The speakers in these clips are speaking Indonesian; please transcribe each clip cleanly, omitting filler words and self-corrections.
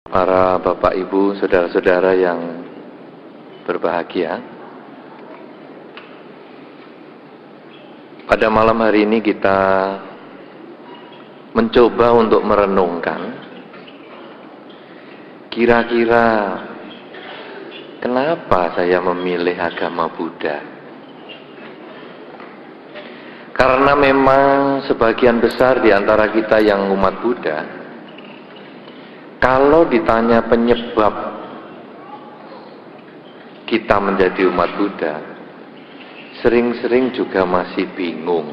Para Bapak Ibu, saudara-saudara yang berbahagia, pada malam hari ini kita mencoba untuk merenungkan kira-kira kenapa saya memilih agama Buddha. Karena memang sebagian besar di antara kita yang umat Buddha, kalau ditanya penyebab kita menjadi umat Buddha, sering-sering juga masih bingung.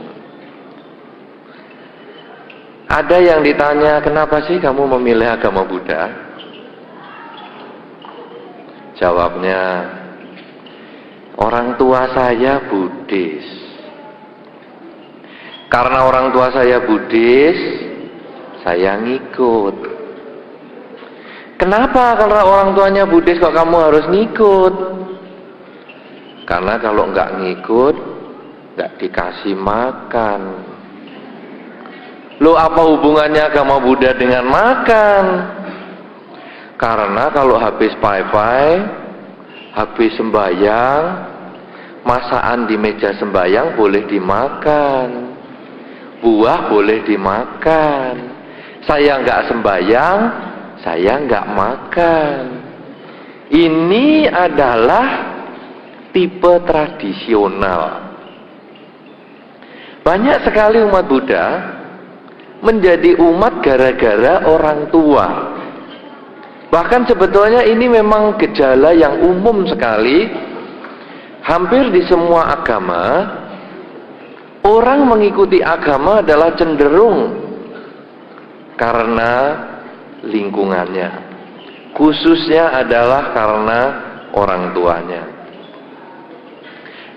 Ada yang ditanya, kenapa sih kamu memilih agama Buddha? Jawabnya, orang tua saya Buddhis. Karena orang tua saya Buddhis, saya ngikut. Kenapa kalau orang tuanya Buddhis kok kamu harus ngikut? Karena kalau nggak ngikut, nggak dikasih makan. Loh, apa hubungannya agama Buddha dengan makan? Karena kalau habis pai-pai, habis sembahyang, masakan di meja sembahyang boleh dimakan, buah boleh dimakan. Saya nggak sembahyang, saya nggak makan. Ini adalah tipe tradisional. Banyak sekali umat Buddha menjadi umat gara-gara orang tua. Bahkan sebetulnya ini memang gejala yang umum sekali. Hampir di semua agama, orang mengikuti agama adalah cenderung karena lingkungannya, khususnya adalah karena orang tuanya.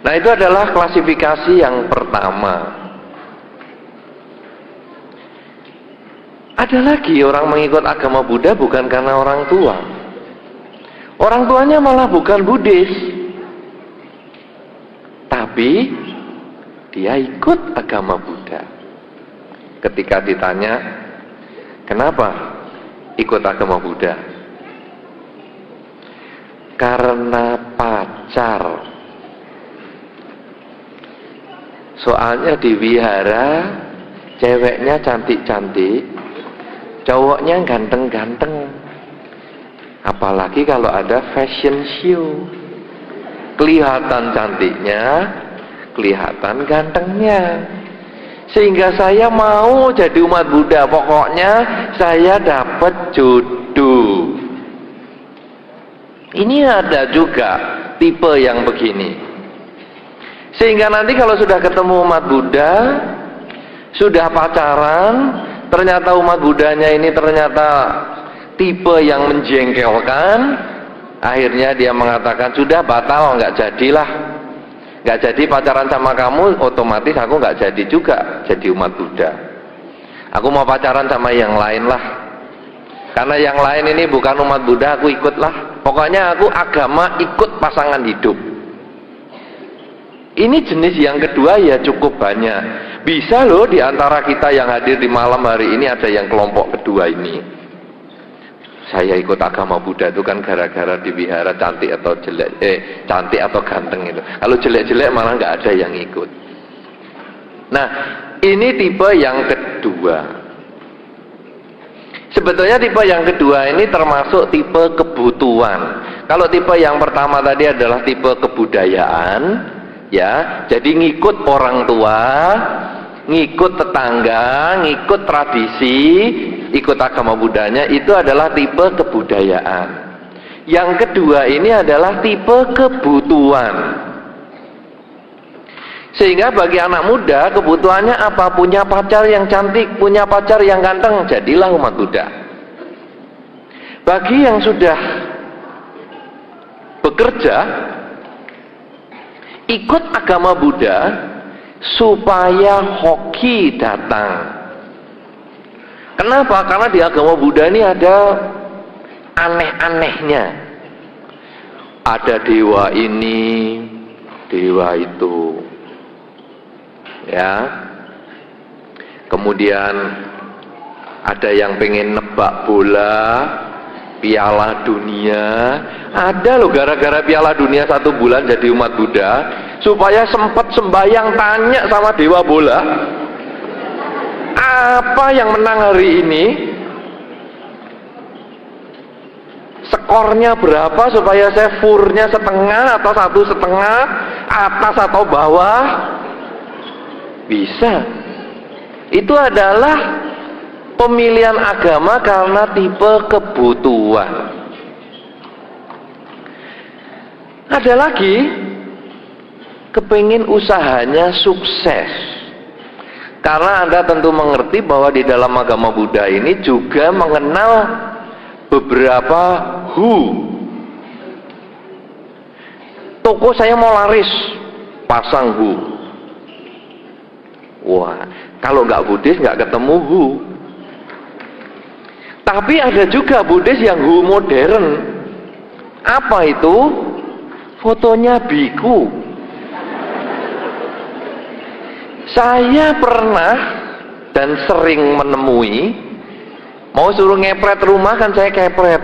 Nah, itu adalah klasifikasi yang pertama. Ada lagi orang mengikut agama Buddha bukan karena orang tua. Orang tuanya malah bukan Buddhis, tapi dia ikut agama Buddha. Ketika ditanya, kenapa ikut agama Buddha? Karena pacar. Soalnya di wihara ceweknya cantik-cantik, cowoknya ganteng-ganteng. Apalagi kalau ada fashion show, kelihatan cantiknya, kelihatan gantengnya. Sehingga saya mau jadi umat Buddha, pokoknya saya dapat jodoh. Ini ada juga tipe yang begini. Sehingga nanti kalau sudah ketemu umat Buddha, sudah pacaran, ternyata umat Buddhanya ini ternyata tipe yang menjengkelkan, akhirnya dia mengatakan, sudah batal, nggak jadilah. Nggak jadi pacaran sama kamu, otomatis aku nggak jadi juga jadi umat Buddha. Aku mau pacaran sama yang lain lah. Karena yang lain ini bukan umat Buddha, aku ikutlah. Pokoknya aku agama ikut pasangan hidup. Ini jenis yang kedua ya cukup banyak. Bisa loh di antara kita yang hadir di malam hari ini ada yang kelompok kedua ini. Saya ikut agama Buddha itu kan gara-gara di wihara cantik atau jelek, cantik atau ganteng itu. Kalau jelek-jelek malah nggak ada yang ikut. Nah, ini tipe yang kedua. Sebetulnya tipe yang kedua ini termasuk tipe kebutuhan. Kalau tipe yang pertama tadi adalah tipe kebudayaan, ya, jadi ngikut orang tua, ngikut tetangga, ngikut tradisi, ikut agama Buddhanya, itu adalah tipe kebudayaan. Yang kedua ini adalah tipe kebutuhan. Sehingga bagi anak muda kebutuhannya apa? Punya pacar yang cantik, punya pacar yang ganteng, jadilah umat Buddha. Bagi yang sudah bekerja, ikut agama Buddha supaya hoki datang. Kenapa? Karena di agama Buddha ini ada aneh-anehnya. Ada dewa ini, dewa itu. Ya. Kemudian ada yang pengen nebak bola, Piala dunia, ada loh gara-gara Piala dunia 1 bulan jadi umat Buddha supaya sempat sembayang tanya sama dewa bola, apa yang menang hari ini, skornya berapa supaya saya furnya setengah atau 1,5, atas atau bawah. Bisa. Itu adalah pemilihan agama karena tipe kebutuhan. Ada lagi, kepingin usahanya sukses. Karena Anda tentu mengerti bahwa di dalam agama Buddha ini juga mengenal beberapa toko saya mau laris, pasang wah, kalau nggak Buddhis nggak ketemu Tapi ada juga Buddhis yang modern. Apa itu? Fotonya biku. Saya pernah dan sering menemui, mau suruh ngepret rumah kan saya kepret.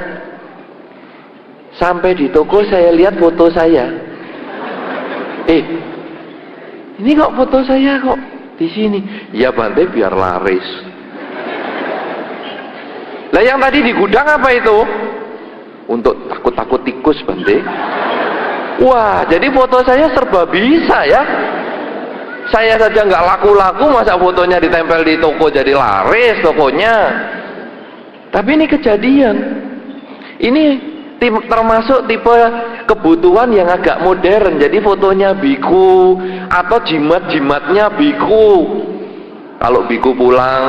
Sampai di toko saya lihat foto saya. Ini kok foto saya kok di sini? Ya Bante, biar laris. Lah yang tadi di gudang apa itu? Untuk takut-takut tikus Bante. Wah, jadi foto saya serba bisa ya. Saya saja nggak laku-laku, masa fotonya ditempel di toko jadi laris tokonya. Tapi ini kejadian. Ini termasuk tipe kebutuhan yang agak modern. Jadi fotonya biku atau jimat-jimatnya biku. Kalau biku pulang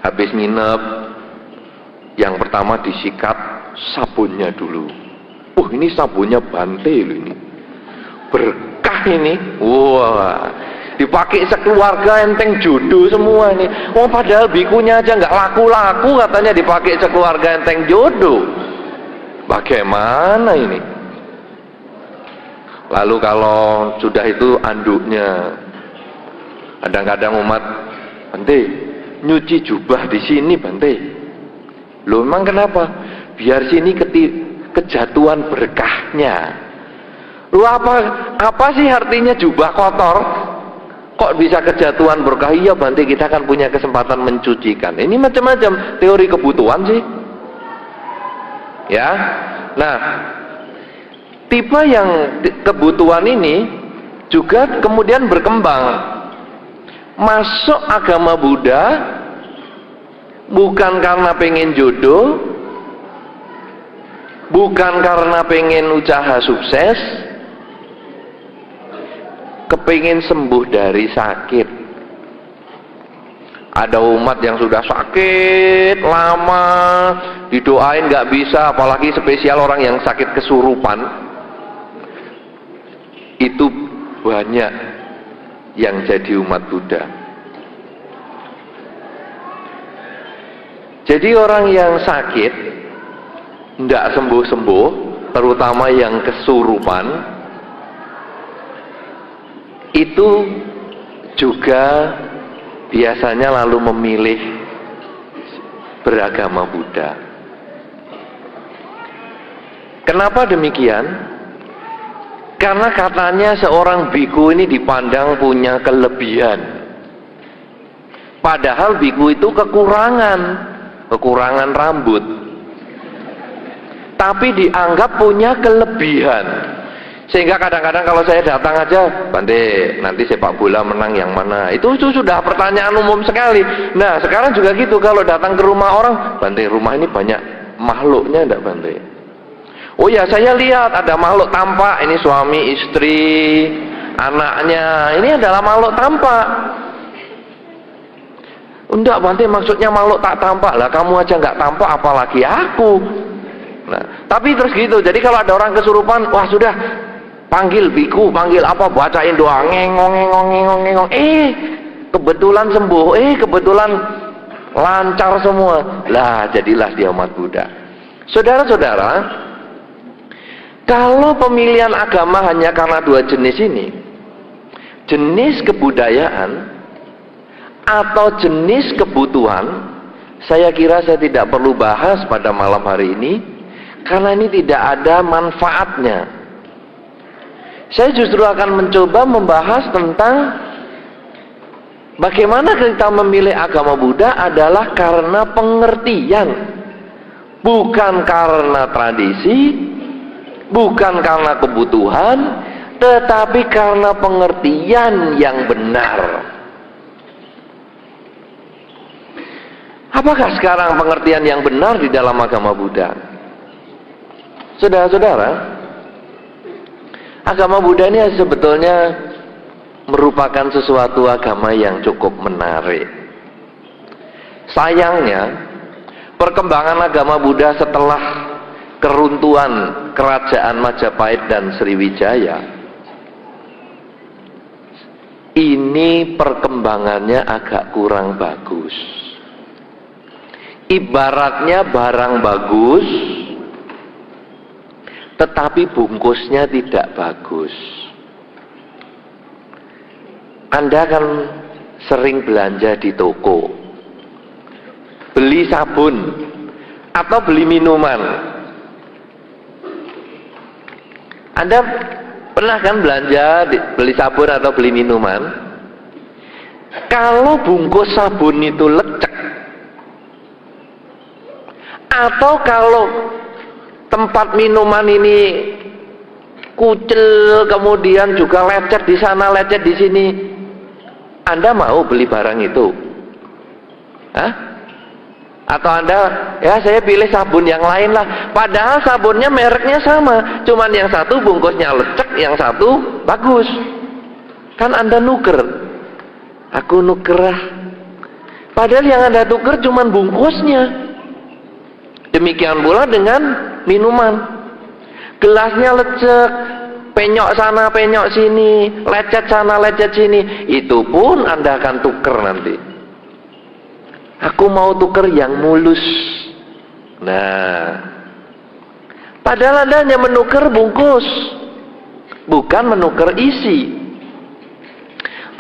habis nginep, yang pertama disikat sabunnya dulu. Ini sabunnya Bante loh ini. Berkah ini. Wah, dipakai sekeluarga enteng jodoh semua ini. Padahal bikunya aja nggak laku-laku katanya dipakai sekeluarga enteng jodoh. Bagaimana ini? Lalu kalau sudah itu anduknya, kadang-kadang umat, Bante, nyuci jubah di sini Bante. Loh memang kenapa? Biar sini kejatuhan berkahnya. Lu apa sih artinya jubah kotor? Kok bisa kejatuhan berkah? Iya Bante, kita kan punya kesempatan mencucikan. Ini macam-macam teori kebutuhan sih. Ya. Nah, tipe yang kebutuhan ini juga kemudian berkembang. Masuk agama Buddha bukan karena pengen jodoh, bukan karena pengen usaha sukses, kepingin sembuh dari sakit. Ada umat yang sudah sakit lama, didoain nggak bisa, apalagi spesial orang yang sakit kesurupan. Itu banyak yang jadi umat Buddha. Jadi orang yang sakit tidak sembuh-sembuh, terutama yang kesurupan, itu juga biasanya lalu memilih beragama Buddha. Kenapa demikian? Karena katanya seorang biku ini dipandang punya kelebihan. Padahal biku itu kekurangan rambut, tapi dianggap punya kelebihan. Sehingga kadang-kadang kalau saya datang aja, Bante, nanti sepak bola menang yang mana? Itu sudah pertanyaan umum sekali. Nah sekarang juga gitu, kalau datang ke rumah orang, Bante, rumah ini banyak makhluknya enggak Bante? Oh ya, saya lihat ada makhluk tampak, ini suami, istri, anaknya, ini adalah makhluk tampak. Enggak Bante, maksudnya makhluk tak tampak lah, kamu aja nggak tampak apalagi aku. Nah, tapi terus gitu, jadi kalau ada orang kesurupan, wah sudah, panggil biku, panggil apa, bacain doa, ngengong, kebetulan sembuh, kebetulan lancar semua. Lah, jadilah dia umat Buddha. Saudara-saudara, kalau pemilihan agama hanya karena dua jenis ini, jenis kebudayaan atau jenis kebutuhan, saya kira saya tidak perlu bahas pada malam hari ini, karena ini tidak ada manfaatnya. Saya justru akan mencoba membahas tentang bagaimana kita memilih agama Buddha adalah karena pengertian, bukan karena tradisi, bukan karena kebutuhan, tetapi karena pengertian yang benar. Apakah sekarang pengertian yang benar di dalam agama Buddha? Saudara-saudara, agama Buddha ini sebetulnya merupakan sesuatu agama yang cukup menarik. Sayangnya, perkembangan agama Buddha setelah keruntuhan kerajaan Majapahit dan Sriwijaya, ini perkembangannya agak kurang bagus. Ibaratnya barang bagus, tetapi bungkusnya tidak bagus. Anda kan sering belanja di toko, beli sabun atau beli minuman. Anda pernah kan belanja beli sabun atau beli minuman? Kalau bungkus sabun itu lecek, atau kalau tempat minuman ini kucel, kemudian juga lecet di sana, lecet di sini, Anda mau beli barang itu? Hah? Atau Anda, ya saya pilih sabun yang lain lah, padahal sabunnya mereknya sama, cuman yang satu bungkusnya lecek, yang satu bagus. Kan Anda nuker, aku nuker lah, padahal yang Anda tuker cuman bungkusnya. Demikian pula dengan minuman, gelasnya lecek, penyok sana penyok sini, lecet sana lecet sini, itu pun Anda akan tuker nanti. Aku mau tuker yang mulus. Nah, padahal Anda hanya menukar bungkus, bukan menukar isi.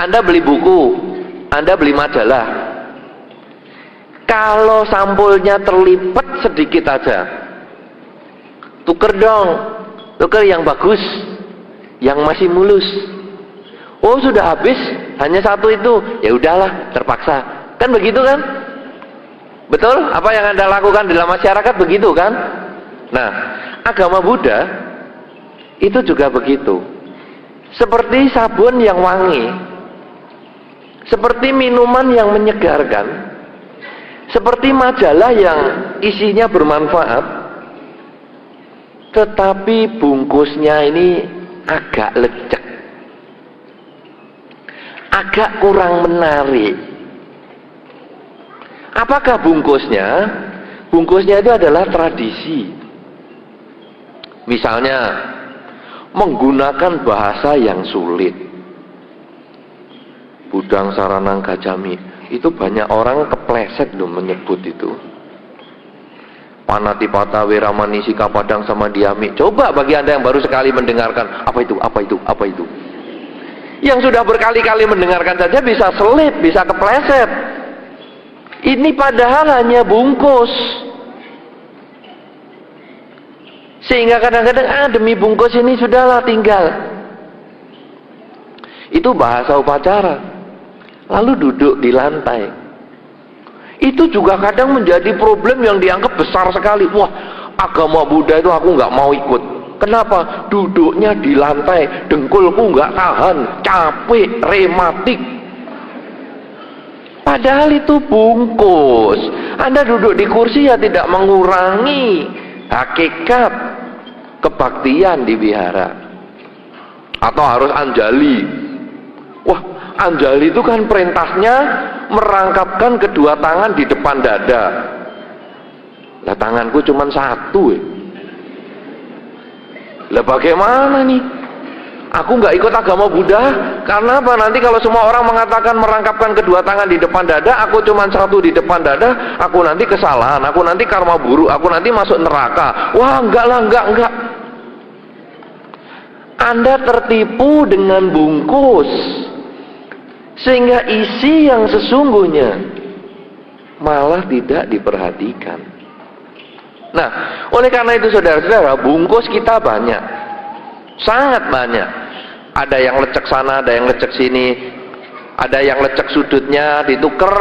Anda beli buku, Anda beli majalah, kalau sampulnya terlipat sedikit aja, tuker dong, tuker yang bagus, yang masih mulus. Oh sudah habis, hanya satu itu, ya udahlah, terpaksa. Kan begitu kan? Betul? Apa yang Anda lakukan dalam masyarakat begitu kan? Nah, agama Buddha itu juga begitu. Seperti sabun yang wangi, seperti minuman yang menyegarkan, seperti majalah yang isinya bermanfaat, tetapi bungkusnya ini agak lecek, agak kurang menarik. Apakah bungkusnya? Bungkusnya itu adalah tradisi. Misalnya menggunakan bahasa yang sulit, Budang Saranang Gacami, itu banyak orang kepleset loh menyebut itu. Panatipata Weramani Sika Padang sama Diami. Coba bagi Anda yang baru sekali mendengarkan, apa itu, apa itu, apa itu. Yang sudah berkali-kali mendengarkan saja bisa selip, bisa kepleset. Ini padahal hanya bungkus. Sehingga kadang-kadang, demi bungkus ini sudahlah tinggal. Itu bahasa upacara. Lalu duduk di lantai. Itu juga kadang menjadi problem yang dianggap besar sekali. Wah, agama Buddha itu aku nggak mau ikut. Kenapa? Duduknya di lantai, dengkulku nggak tahan, capek, rematik. Padahal itu bungkus. Anda duduk di kursi ya tidak mengurangi hakikat kebaktian di wihara. Atau harus anjali. Wah, anjali itu kan perintahnya merangkapkan kedua tangan di depan dada. Lah tanganku cuma satu. Lah bagaimana nih? Aku nggak ikut agama Buddha karena apa? Nanti kalau semua orang mengatakan merangkapkan kedua tangan di depan dada, aku cuma satu di depan dada, aku nanti kesalahan, aku nanti karma buruk, aku nanti masuk neraka. Wah, enggak lah, enggak. Anda tertipu dengan bungkus, sehingga isi yang sesungguhnya malah tidak diperhatikan. Nah, oleh karena itu saudara-saudara, bungkus kita banyak, sangat banyak. Ada yang lecek sana, ada yang lecek sini, ada yang lecek sudutnya dituker,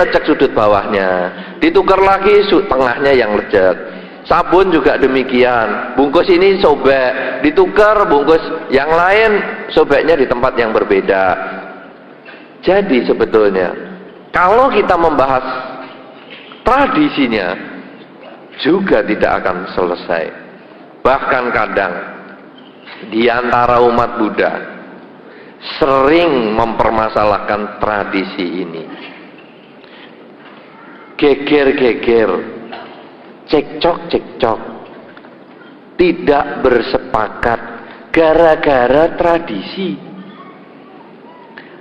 lecek sudut bawahnya, dituker lagi tengahnya yang lecek. Sabun juga demikian, bungkus ini sobek, ditukar bungkus yang lain, sobeknya di tempat yang berbeda. Jadi sebetulnya kalau kita membahas tradisinya juga tidak akan selesai. Bahkan kadang di antara umat Buddha sering mempermasalahkan tradisi ini, geger-geger, cekcok-cekcok, tidak bersepakat gara-gara tradisi.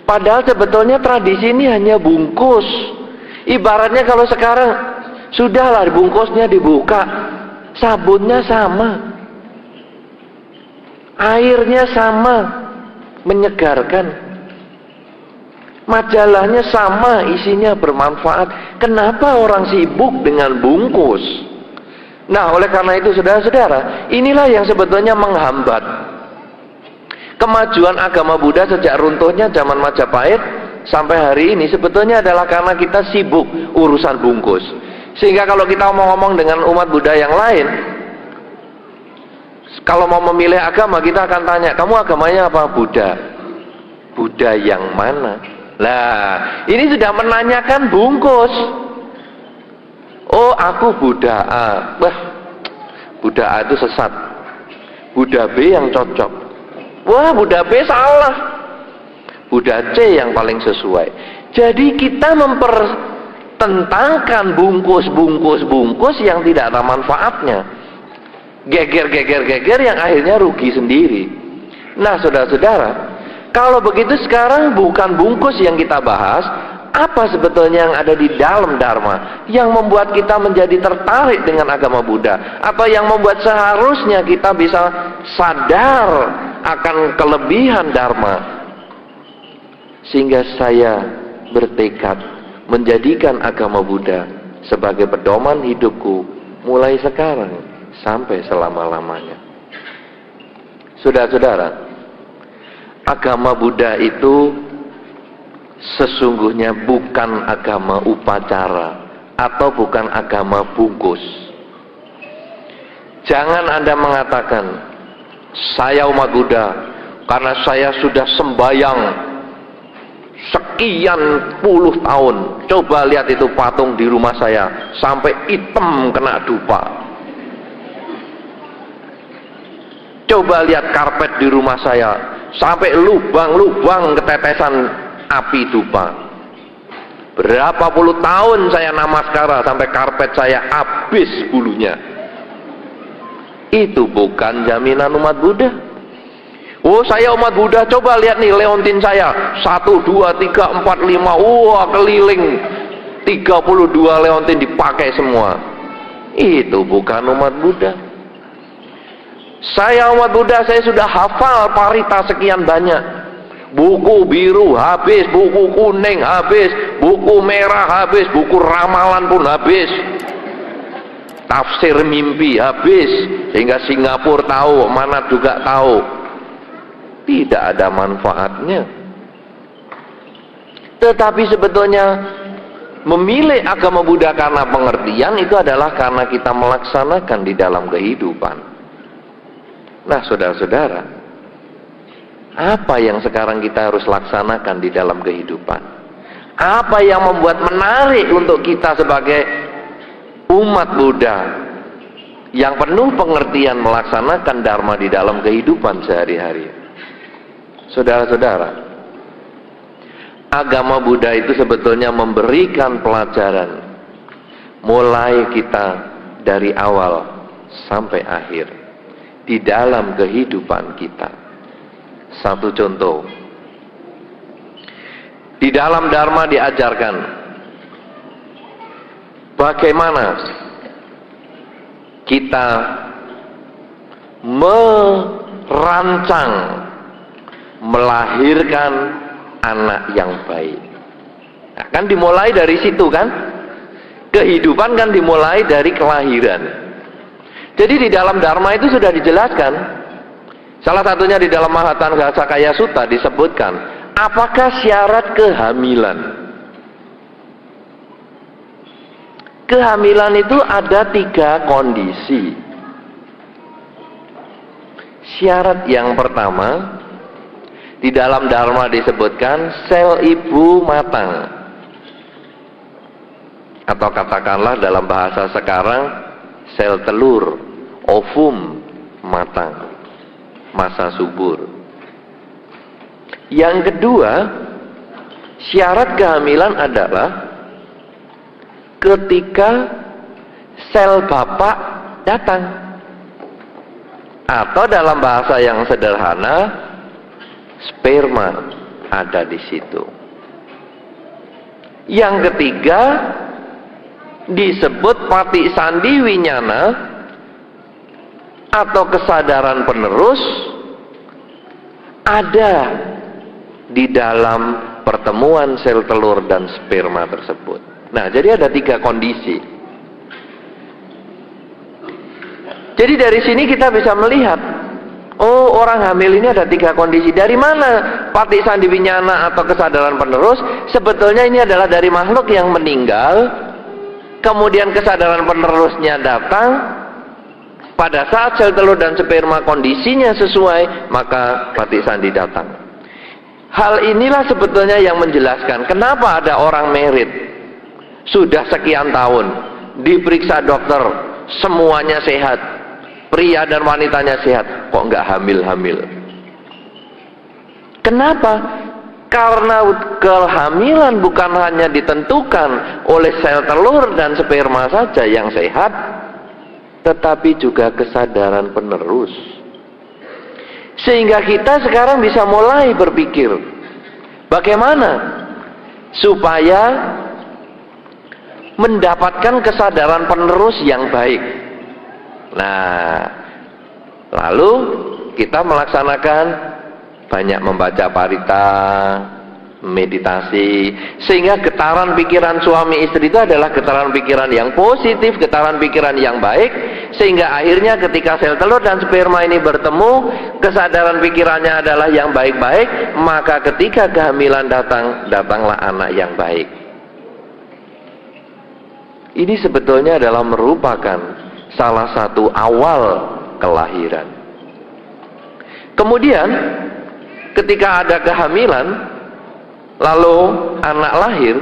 Padahal sebetulnya tradisi ini hanya bungkus. Ibaratnya kalau sekarang sudahlah bungkusnya dibuka, sabunnya sama, airnya sama, menyegarkan, majalahnya sama, isinya bermanfaat. Kenapa orang sibuk dengan bungkus? Nah, oleh karena itu saudara-saudara, inilah yang sebetulnya menghambat kemajuan agama Buddha sejak runtuhnya zaman Majapahit sampai hari ini. Sebetulnya adalah karena kita sibuk urusan bungkus. Sehingga kalau kita mau ngomong dengan umat Buddha yang lain, kalau mau memilih agama, kita akan tanya, kamu agamanya apa? Buddha. Buddha yang mana? Lah, ini sudah menanyakan bungkus. Oh, aku Buddha A. Wah, Buddha A itu sesat, Buddha B yang cocok. Wah, Buddha B salah, Buddha C yang paling sesuai. Jadi kita mempertentangkan bungkus yang tidak ada manfaatnya, geger yang akhirnya rugi sendiri. Nah, saudara-saudara, kalau begitu sekarang bukan bungkus yang kita bahas, apa sebetulnya yang ada di dalam Dharma yang membuat kita menjadi tertarik dengan agama Buddha, atau yang membuat seharusnya kita bisa sadar akan kelebihan Dharma, sehingga saya bertekad menjadikan agama Buddha sebagai pedoman hidupku mulai sekarang sampai selama-lamanya. Saudara-saudara, agama Buddha itu sesungguhnya bukan agama upacara atau bukan agama bungkus. Jangan Anda mengatakan, saya umat Buddha karena saya sudah sembayang sekian puluh tahun. Coba lihat itu patung di rumah saya, sampai hitam kena dupa. Coba lihat karpet di rumah saya, sampai lubang-lubang ketetesan api dupa. Berapa puluh tahun saya namaskara sampai karpet saya habis bulunya. Itu bukan jaminan umat Buddha. Oh, saya umat Buddha, coba lihat nih leontin saya, 1, 2, 3, 4, 5, wah keliling 32 leontin dipakai semua. Itu bukan umat Buddha. Saya umat Buddha, saya sudah hafal parita sekian banyak. Buku biru habis, buku kuning habis, buku merah habis, buku ramalan pun habis, tafsir mimpi habis, sehingga Singapura tahu, mana juga tahu. Tidak ada manfaatnya. Tetapi sebetulnya memilih agama Buddha karena pengertian itu adalah karena kita melaksanakan di dalam kehidupan. Nah, saudara-saudara, apa yang sekarang kita harus laksanakan di dalam kehidupan? Apa yang membuat menarik untuk kita sebagai umat Buddha yang penuh pengertian melaksanakan Dharma di dalam kehidupan sehari-hari? Saudara-saudara, agama Buddha itu sebetulnya memberikan pelajaran mulai kita dari awal sampai akhir di dalam kehidupan kita. Satu contoh, di dalam Dharma diajarkan bagaimana kita merancang, melahirkan anak yang baik. Nah, kan dimulai dari situ kan? Kehidupan kan dimulai dari kelahiran. Jadi di dalam Dharma itu sudah dijelaskan. Salah satunya di dalam Mahatangga Sakaya Sutta disebutkan, apakah syarat kehamilan? Kehamilan itu ada 3 kondisi. Syarat yang pertama, di dalam Dharma disebutkan sel ibu matang. Atau katakanlah dalam bahasa sekarang, sel telur, ovum matang, masa subur. Yang kedua, syarat kehamilan adalah ketika sel bapak datang. Atau dalam bahasa yang sederhana, sperma ada di situ. Yang ketiga disebut pati sandi winyana atau kesadaran penerus ada di dalam pertemuan sel telur dan sperma tersebut. Nah, jadi ada 3 kondisi. Jadi dari sini kita bisa melihat, oh, orang hamil ini ada 3 kondisi. Dari mana pati sandi winyana atau kesadaran penerus? Sebetulnya ini adalah dari makhluk yang meninggal, kemudian kesadaran penerusnya datang. Pada saat sel telur dan sperma kondisinya sesuai, maka pati sandi datang. Hal inilah sebetulnya yang menjelaskan kenapa ada orang merit sudah sekian tahun, diperiksa dokter, semuanya sehat, pria dan wanitanya sehat, kok nggak hamil-hamil. Kenapa? Karena kehamilan bukan hanya ditentukan oleh sel telur dan sperma saja yang sehat, tetapi juga kesadaran penerus. Sehingga kita sekarang bisa mulai berpikir, bagaimana supaya mendapatkan kesadaran penerus yang baik. Nah, lalu kita melaksanakan banyak membaca parita, meditasi, sehingga getaran pikiran suami istri itu adalah getaran pikiran yang positif, getaran pikiran yang baik, sehingga akhirnya ketika sel telur dan sperma ini bertemu, kesadaran pikirannya adalah yang baik-baik, maka ketika kehamilan datang, datanglah anak yang baik. Ini sebetulnya adalah merupakan salah satu awal kelahiran. Kemudian ketika ada kehamilan, lalu anak lahir,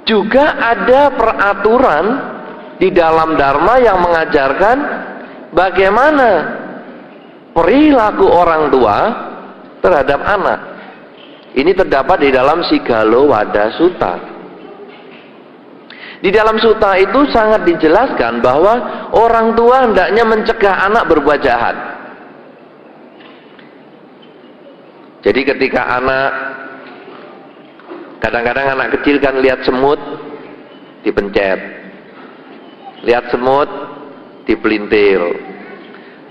juga ada peraturan di dalam Dharma yang mengajarkan bagaimana perilaku orang tua terhadap anak. Ini terdapat di dalam Sigalo Wada Sutta. Di dalam sutta itu sangat dijelaskan bahwa orang tua hendaknya mencegah anak berbuat jahat. Jadi ketika anak, kadang-kadang anak kecil kan lihat semut, dipencet. Lihat semut, dipelintir.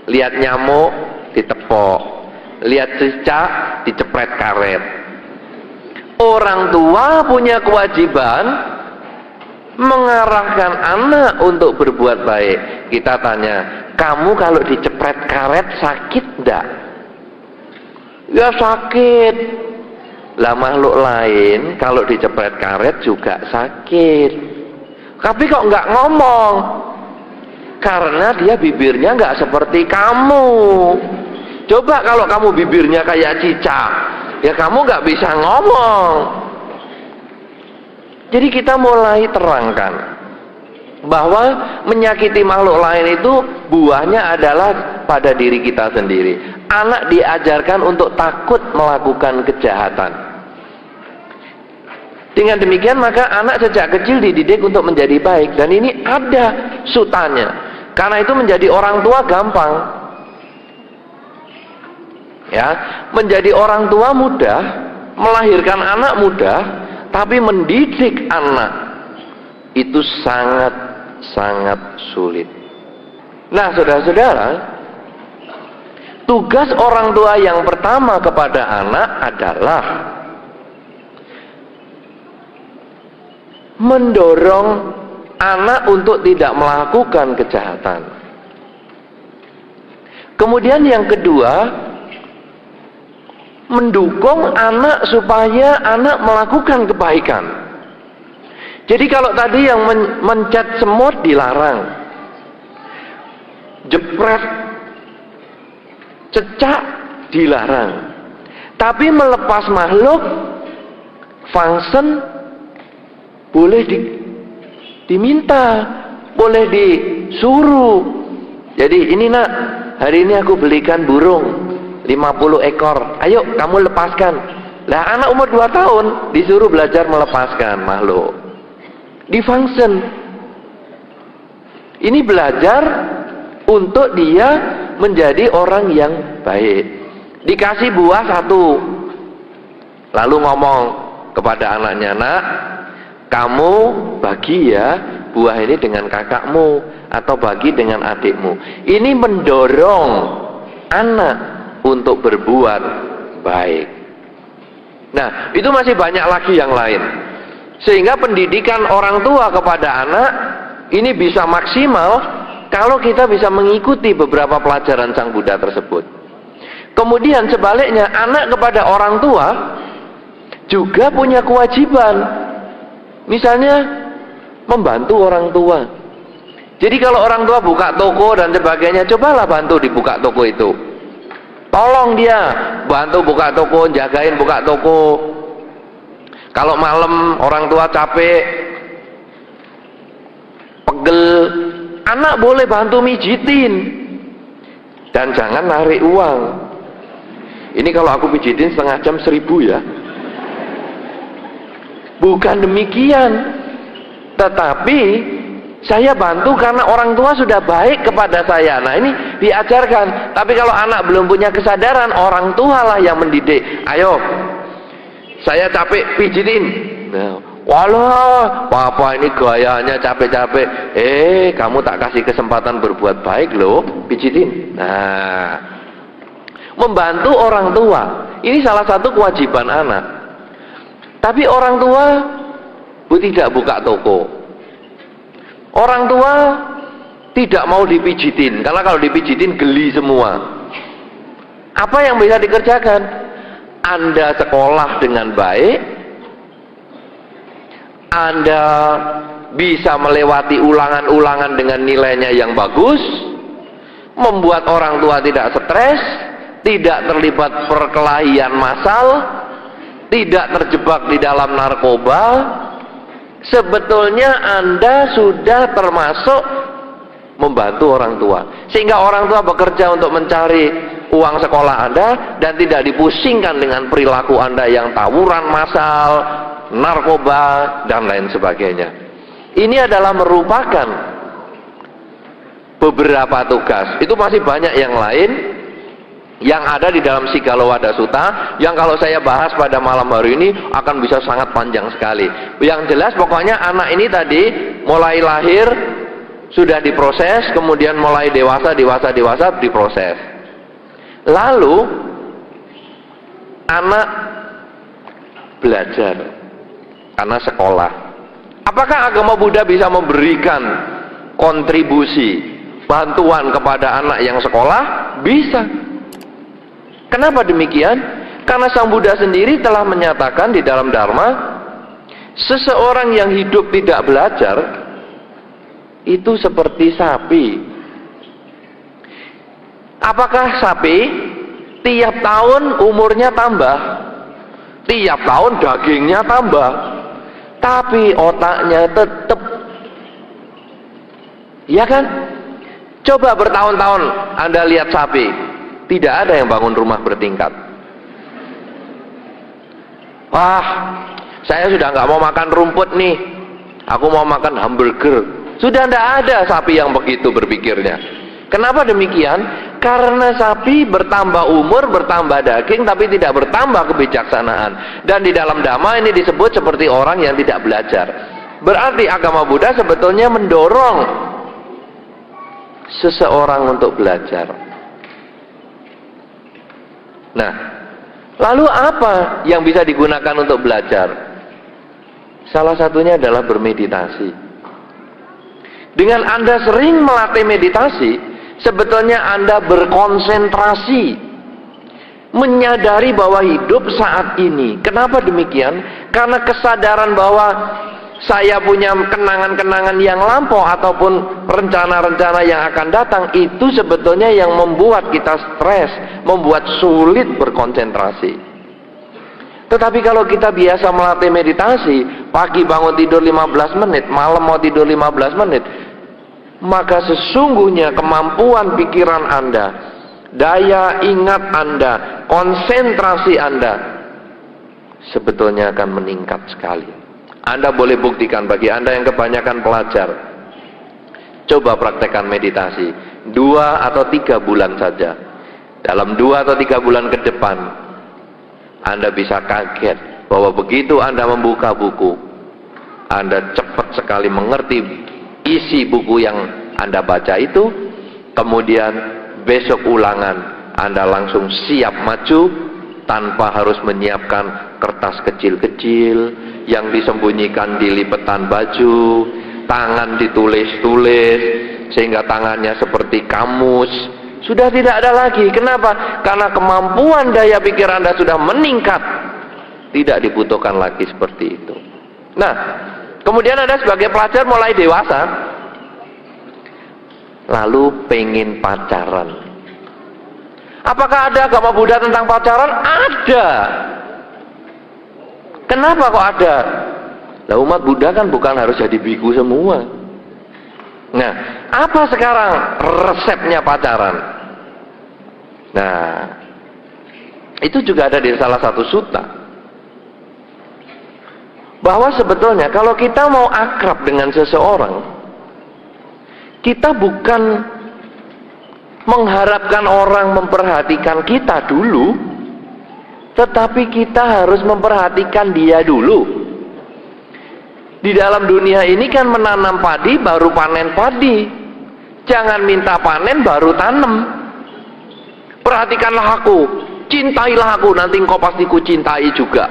Lihat nyamuk, ditepok. Lihat cicak, dicepret karet. Orang tua punya kewajiban mengarahkan anak untuk berbuat baik. Kita tanya, kamu kalau dicepret karet sakit enggak? Ya sakit. Lah makhluk lain kalau dicepret karet juga sakit. Tapi kok nggak ngomong? Karena dia bibirnya nggak seperti kamu. Coba kalau kamu bibirnya kayak cicak, ya kamu nggak bisa ngomong. Jadi kita mulai terangkan bahwa menyakiti makhluk lain itu buahnya adalah pada diri kita sendiri. Anak diajarkan untuk takut melakukan kejahatan. Dengan demikian maka anak sejak kecil dididik untuk menjadi baik, dan ini ada sutanya. Karena itu menjadi orang tua gampang. Ya, menjadi orang tua mudah, melahirkan anak mudah, tapi mendidik anak itu sangat sulit. Nah, saudara-saudara, tugas orang tua yang pertama kepada anak adalah mendorong anak untuk tidak melakukan kejahatan. Kemudian yang kedua, mendukung anak supaya anak melakukan kebaikan. Jadi kalau tadi yang mencet semut dilarang, jepret, cecak dilarang, tapi melepas makhluk fungsen boleh diminta, boleh disuruh. Jadi ini nak, hari ini aku belikan burung 50 ekor, ayo kamu lepaskan. Lah anak umur 2 tahun disuruh belajar melepaskan makhluk, difungsen. Ini belajar untuk dia menjadi orang yang baik. Dikasih buah 1, lalu ngomong kepada anaknya, nak, kamu bagi ya buah ini dengan kakakmu atau bagi dengan adikmu. Ini mendorong anak untuk berbuat baik. Nah, itu masih banyak lagi yang lain. Sehingga pendidikan orang tua kepada anak ini bisa maksimal kalau kita bisa mengikuti beberapa pelajaran Sang Buddha tersebut. Kemudian sebaliknya, anak kepada orang tua juga punya kewajiban. Misalnya membantu orang tua. Jadi kalau orang tua buka toko dan sebagainya, cobalah bantu dibuka toko itu. Tolong dia bantu buka toko, jagain buka toko. Kalau malam orang tua capek, pegel, anak boleh bantu mijitin. Dan jangan narik uang. Ini kalau aku pijitin setengah jam 1.000 ya. Bukan demikian. Tetapi saya bantu karena orang tua sudah baik kepada saya. Nah ini diajarkan. Tapi kalau anak belum punya kesadaran, orang tua lah yang mendidik. Ayo, saya capek pijitin. Nah, walah, papa ini gayanya capek-capek. Kamu tak kasih kesempatan berbuat baik loh, pijitin. Nah, membantu orang tua ini salah satu kewajiban anak. Tapi orang tua tidak buka toko. Orang tua tidak mau dipijitin, karena kalau dipijitin geli semua. Apa yang bisa dikerjakan? Anda sekolah dengan baik, Anda bisa melewati ulangan-ulangan dengan nilainya yang bagus, membuat orang tua tidak stres, tidak terlibat perkelahian massal, tidak terjebak di dalam narkoba. Sebetulnya Anda sudah termasuk membantu orang tua, sehingga orang tua bekerja untuk mencari uang sekolah Anda dan tidak dipusingkan dengan perilaku Anda yang tawuran massal, narkoba, dan lain sebagainya. Ini adalah merupakan beberapa tugas. Itu masih banyak yang lain yang ada di dalam Sigallowada Sutta, yang kalau saya bahas pada malam hari ini akan bisa sangat panjang sekali. Yang jelas pokoknya anak ini tadi mulai lahir sudah diproses, kemudian mulai dewasa diproses. Lalu anak belajar karena sekolah. Apakah agama Buddha bisa memberikan kontribusi, bantuan kepada anak yang sekolah? Bisa. Kenapa demikian? Karena Sang Buddha sendiri telah menyatakan di dalam Dharma, seseorang yang hidup tidak belajar itu seperti sapi. Apakah sapi tiap tahun umurnya tambah, tiap tahun dagingnya tambah, tapi otaknya tetap, ya kan? Coba bertahun-tahun Anda lihat sapi, tidak ada yang bangun rumah bertingkat. Wah, saya sudah nggak mau makan rumput nih, aku mau makan hamburger. Sudah tidak ada sapi yang begitu berpikirnya. Kenapa demikian? Karena sapi bertambah umur, bertambah daging, tapi tidak bertambah kebijaksanaan. Dan di dalam Dhamma ini disebut seperti orang yang tidak belajar. Berarti agama Buddha sebetulnya mendorong seseorang untuk belajar. Nah, lalu apa yang bisa digunakan untuk belajar? Salah satunya adalah bermeditasi. Dengan Anda sering melatih meditasi, sebetulnya Anda berkonsentrasi, menyadari bahwa hidup saat ini. Kenapa demikian? Karena kesadaran bahwa saya punya kenangan-kenangan yang lampau ataupun rencana-rencana yang akan datang, itu sebetulnya yang membuat kita stres, membuat sulit berkonsentrasi. Tetapi kalau kita biasa melatih meditasi, pagi bangun tidur 15 menit, malam mau tidur 15 menit, maka sesungguhnya kemampuan pikiran Anda, daya ingat Anda, konsentrasi Anda sebetulnya akan meningkat sekali. Anda boleh buktikan. Bagi Anda yang kebanyakan pelajar, coba praktekkan meditasi 2 atau 3 bulan saja. Dalam 2 atau 3 bulan ke depan, Anda bisa kaget bahwa begitu Anda membuka buku, Anda cepat sekali mengerti isi buku yang Anda baca itu. Kemudian besok ulangan, Anda langsung siap maju tanpa harus menyiapkan kertas kecil-kecil yang disembunyikan di lipetan baju, tangan ditulis-tulis sehingga tangannya seperti kamus. Sudah tidak ada lagi. Kenapa? Karena kemampuan daya pikir Anda sudah meningkat. Tidak dibutuhkan lagi seperti itu. Nah, kemudian Anda sebagai pelajar mulai dewasa, lalu pengen pacaran. Apakah ada agama Buddha tentang pacaran? Ada. Kenapa kok ada? Lah, umat Buddha kan bukan harus jadi biku semua. Nah, apa sekarang resepnya pacaran? Nah, itu juga ada di salah satu sutta, bahwa sebetulnya kalau kita mau akrab dengan seseorang, kita bukan mengharapkan orang memperhatikan kita dulu, tetapi kita harus memperhatikan dia dulu. Di dalam dunia ini kan menanam padi baru panen padi. Jangan minta panen baru tanam. Perhatikanlah aku, cintailah aku, nanti engkau pasti ku cintai juga.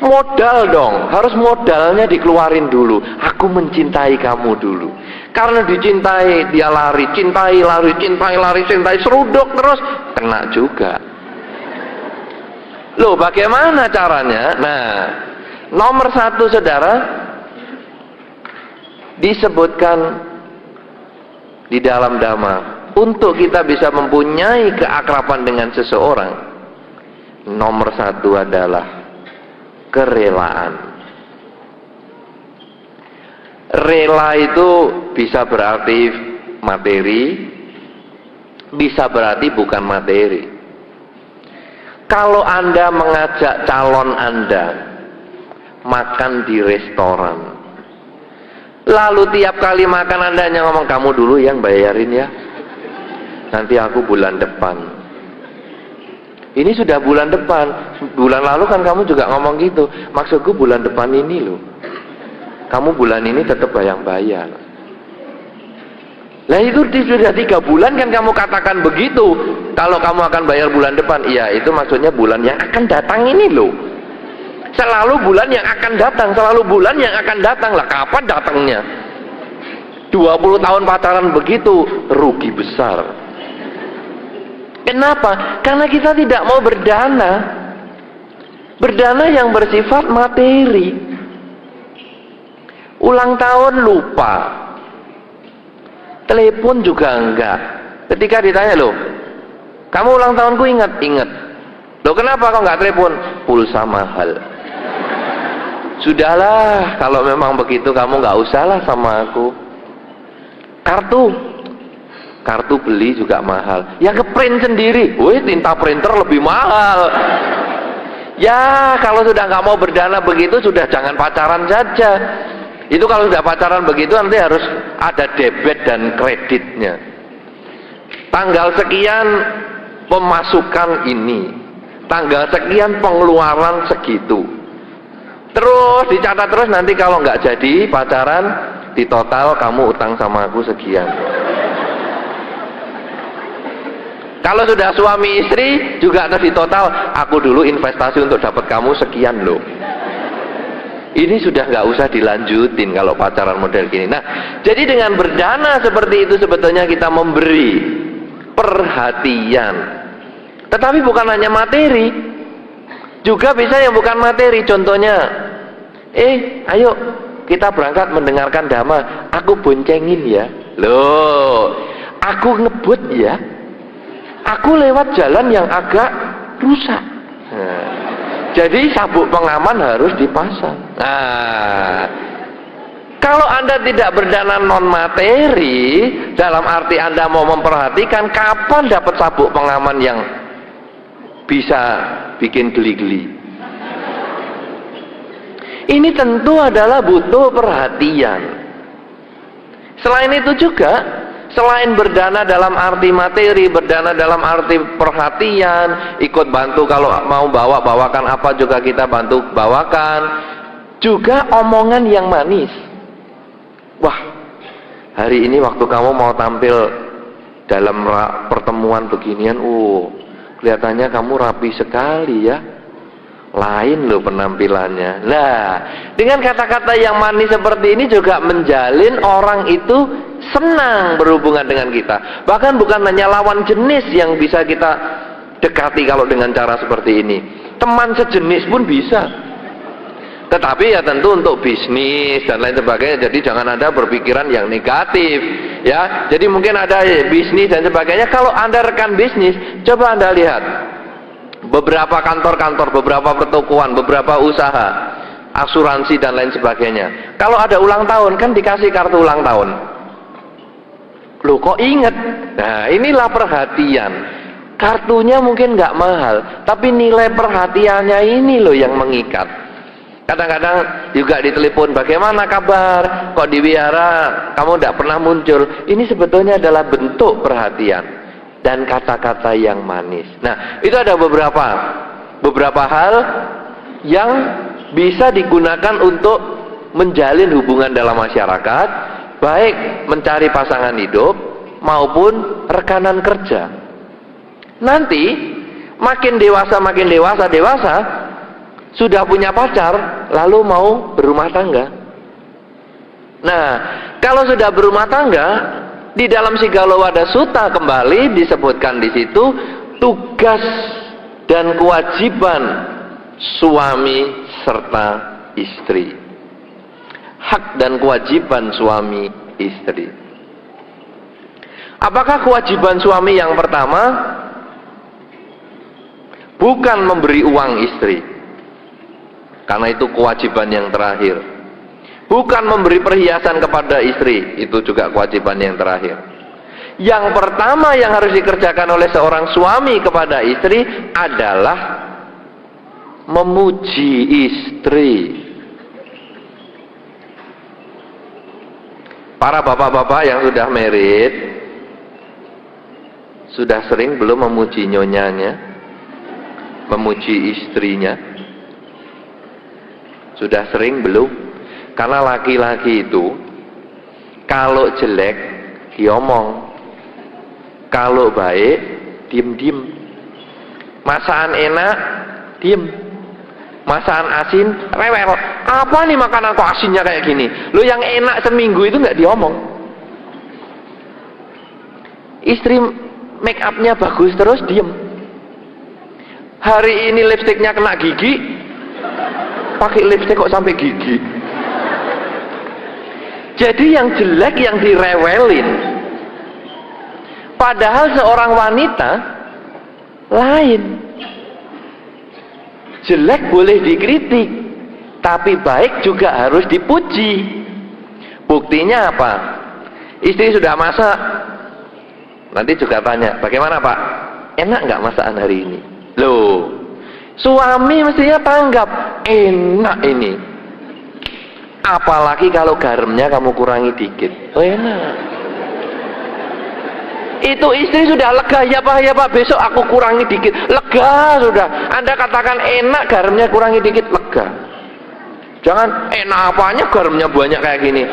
Modal dong, harus modalnya dikeluarin dulu. Aku mencintai kamu dulu. Karena dicintai dia lari, cintai lari, cintai lari, cintai seruduk terus, kena juga. Loh, bagaimana caranya? Nah, nomor 1, saudara, disebutkan di dalam Dhamma, untuk kita bisa mempunyai keakraban dengan seseorang, nomor 1 adalah kerelaan. Rela itu bisa berarti materi, bisa berarti bukan materi. Kalau Anda mengajak calon Anda makan di restoran, lalu tiap kali makan Anda hanya ngomong, kamu dulu yang bayarin ya, nanti aku bulan depan. Ini sudah bulan depan. Bulan lalu kan kamu juga ngomong gitu, maksudku bulan depan ini loh, kamu bulan ini tetap bayar. Lah itu sudah 3 bulan kan kamu katakan begitu. Kalau kamu akan bayar bulan depan, iya itu maksudnya bulan yang akan datang ini loh. Selalu bulan yang akan datang, selalu bulan yang akan datang. Lah kapan datangnya? 20 tahun pacaran begitu, rugi besar. Kenapa? Karena kita tidak mau berdana. Berdana yang bersifat materi. Ulang tahun lupa. Telepon juga enggak. Ketika ditanya, loh, kamu ulang tahunku ingat? Ingat. Loh, kenapa kau enggak telepon? Pulsa mahal. Sudahlah, kalau memang begitu kamu enggak usahlah sama aku. Kartu beli juga mahal. Ya ngeprint sendiri. Wih, tinta printer lebih mahal. Ya, kalau sudah nggak mau berdana begitu, sudah jangan pacaran saja. Itu kalau sudah pacaran begitu nanti harus ada debit dan kreditnya. Tanggal sekian pemasukan ini, tanggal sekian pengeluaran segitu. Terus dicatat terus, nanti kalau nggak jadi pacaran, di total kamu utang sama aku sekian. Kalau sudah suami istri juga ada di total, aku dulu investasi untuk dapat kamu sekian loh. Ini sudah nggak usah dilanjutin kalau pacaran model gini. Nah, jadi dengan berdana seperti itu sebetulnya kita memberi perhatian. Tetapi bukan hanya materi, juga bisa yang bukan materi. Contohnya, ayo kita berangkat mendengarkan dhamma. Aku boncengin ya. Loh, aku ngebut ya. Aku lewat jalan yang agak rusak. Nah, jadi sabuk pengaman harus dipasang. Nah, kalau Anda tidak berdana non materi, dalam arti Anda mau memperhatikan, kapan dapat sabuk pengaman yang bisa bikin geli-geli? Ini tentu adalah butuh perhatian. Selain itu juga, selain berdana dalam arti materi, berdana dalam arti perhatian, ikut bantu kalau mau bawakan apa juga kita bantu bawakan, juga omongan yang manis. Wah, hari ini waktu kamu mau tampil dalam pertemuan beginian, kelihatannya kamu rapi sekali ya. Lain loh penampilannya. Nah, dengan kata-kata yang manis seperti ini juga menjalin orang itu senang berhubungan dengan kita. Bahkan bukan hanya lawan jenis yang bisa kita dekati kalau dengan cara seperti ini. Teman sejenis pun bisa. Tetapi ya tentu untuk bisnis dan lain sebagainya. Jadi jangan Anda berpikiran yang negatif, ya. Jadi mungkin ada bisnis dan sebagainya. Kalau Anda rekan bisnis, coba Anda lihat beberapa kantor-kantor, beberapa pertokoan, beberapa usaha, asuransi dan lain sebagainya. Kalau ada ulang tahun kan dikasih kartu ulang tahun. Loh kok inget? Nah, inilah perhatian. Kartunya mungkin nggak mahal, tapi nilai perhatiannya ini loh yang mengikat. Kadang-kadang juga ditelepon, bagaimana kabar? Kok di wihara kamu tidak pernah muncul? Ini sebetulnya adalah bentuk perhatian dan kata-kata yang manis. Nah, itu ada beberapa hal yang bisa digunakan untuk menjalin hubungan dalam masyarakat, baik mencari pasangan hidup maupun rekanan kerja. Nanti makin dewasa sudah punya pacar, lalu mau berumah tangga. Nah, kalau sudah berumah tangga, di dalam Sigallowada Sutta kembali disebutkan di situ tugas dan kewajiban suami serta istri. Hak dan kewajiban suami istri. Apakah kewajiban suami yang pertama? Bukan memberi uang istri, karena itu kewajiban yang terakhir. Bukan memberi perhiasan kepada istri, itu juga kewajiban yang terakhir. Yang pertama yang harus dikerjakan oleh seorang suami kepada istri adalah memuji istri. Para bapak-bapak yang sudah married, sudah sering belum memuji nyonyanya, memuji istrinya? Sudah sering belum? Karena laki-laki itu kalau jelek diomong, kalau baik diem-diem. Masakan enak diem, masakan asin rewel. Apa nih makanan kok asinnya kayak gini? Lo yang enak seminggu itu nggak diomong. Istri make upnya bagus terus diem. Hari ini lipstiknya kena gigi, pakai lipstik kok sampai gigi. Jadi yang jelek yang direwelin. Padahal seorang wanita lain. Jelek boleh dikritik, tapi baik juga harus dipuji. Buktinya apa? Istri sudah masak, nanti juga tanya, bagaimana Pak? Enak nggak masakan hari ini? Loh, suami mestinya tanggap, enak ini. Apalagi kalau garamnya kamu kurangi dikit. Oh enak. Itu istri sudah lega, ya Pak, besok aku kurangi dikit. Lega sudah. Anda katakan enak, garamnya kurangi dikit, lega. Jangan enak apanya garamnya banyak kayak gini.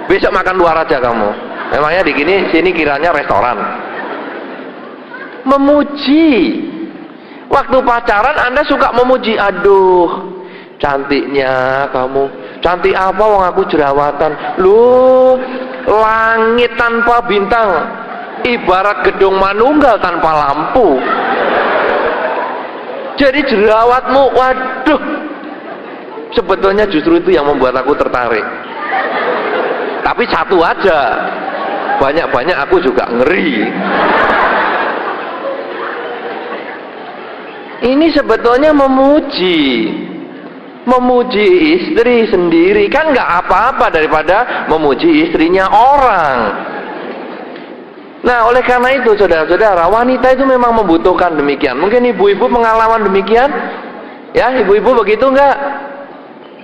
Besok makan luar aja kamu. Memangnya di sini kiranya restoran. Memuji. Waktu pacaran Anda suka memuji, aduh cantiknya kamu, Cantik apa wong aku jerawatan. Loh, langit tanpa bintang ibarat gedung manunggal tanpa lampu. Jadi jerawatmu, waduh, sebetulnya justru itu yang membuat aku tertarik. Tapi satu aja, banyak-banyak aku juga ngeri. Ini sebetulnya memuji istri sendiri, kan nggak apa-apa daripada memuji istrinya orang. Nah, oleh karena itu saudara-saudara, wanita itu memang membutuhkan demikian. Mungkin ibu-ibu pengalaman demikian, ya ibu-ibu begitu nggak?